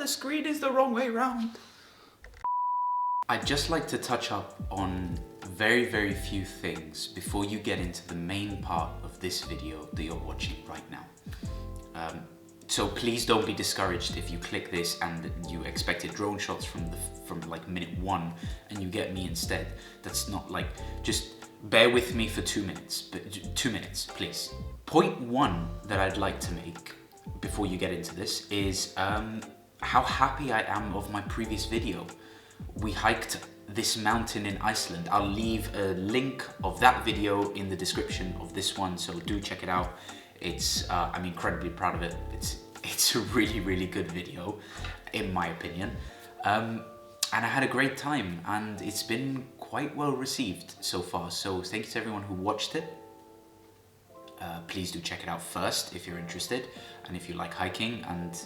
the screen is the wrong way round. I'd just like to touch up on very few things before you get into the main part of this video that you're watching right now. So please don't be discouraged if you click this and you expected drone shots from like minute 1 and you get me instead. That's not like, just bear with me for 2 minutes, but 2 minutes, please. Point 1 that I'd like to make before you get into this is how happy I am of my previous video. We hiked this mountain in Iceland. I'll leave a link of that video in the description of this one, so do check it out. It's, I'm incredibly proud of it. It's a really good video, in my opinion. And I had a great time, and it's been quite well received so far. So thank you to everyone who watched it. Please do check it out first if you're interested, and if you like hiking, and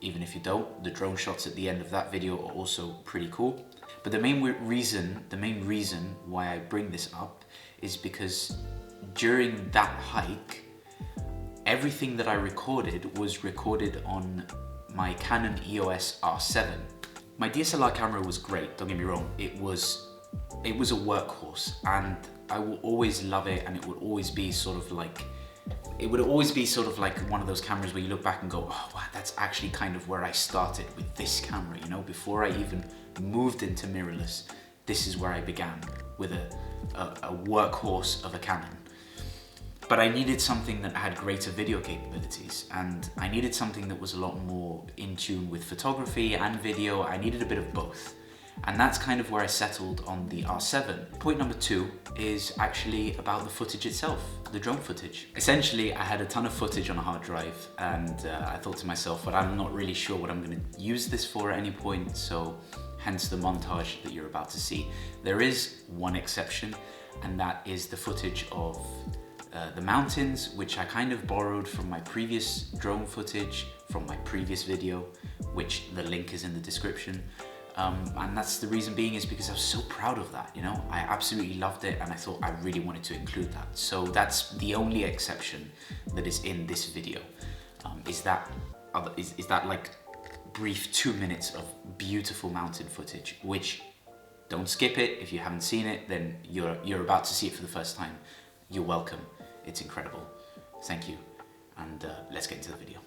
even if you don't, the drone shots at the end of that video are also pretty cool. But the main reason why I bring this up is because during that hike, everything that I recorded was recorded on my Canon EOS R7. My DSLR camera was great, don't get me wrong. It was a workhorse, and I will always love it, and it would always be sort of like one of those cameras where you look back and go, oh wow, that's actually kind of where I started with this camera, you know, before I even moved into mirrorless. This is where I began, with a workhorse of a Canon. But I needed something that had greater video capabilities, and I needed something that was a lot more in tune with photography and video. I needed a bit of both. And that's kind of where I settled on the R7. Point number 2 is actually about the footage itself, the drone footage. Essentially, I had a ton of footage on a hard drive, and I thought to myself, but I'm not really sure what I'm gonna use this for at any point, so hence the montage that you're about to see. There is one exception, and that is the footage of the mountains, which I kind of borrowed from my previous drone footage, from my previous video, which the link is in the description. And that's the reason being is because I was so proud of that, you know? I absolutely loved it, and I thought I really wanted to include that. So that's the only exception that is in this video, is that like brief 2 minutes of beautiful mountain footage, which, don't skip it. If you haven't seen it, then you're about to see it for the first time. You're welcome. It's incredible. Thank you. And let's get into the video.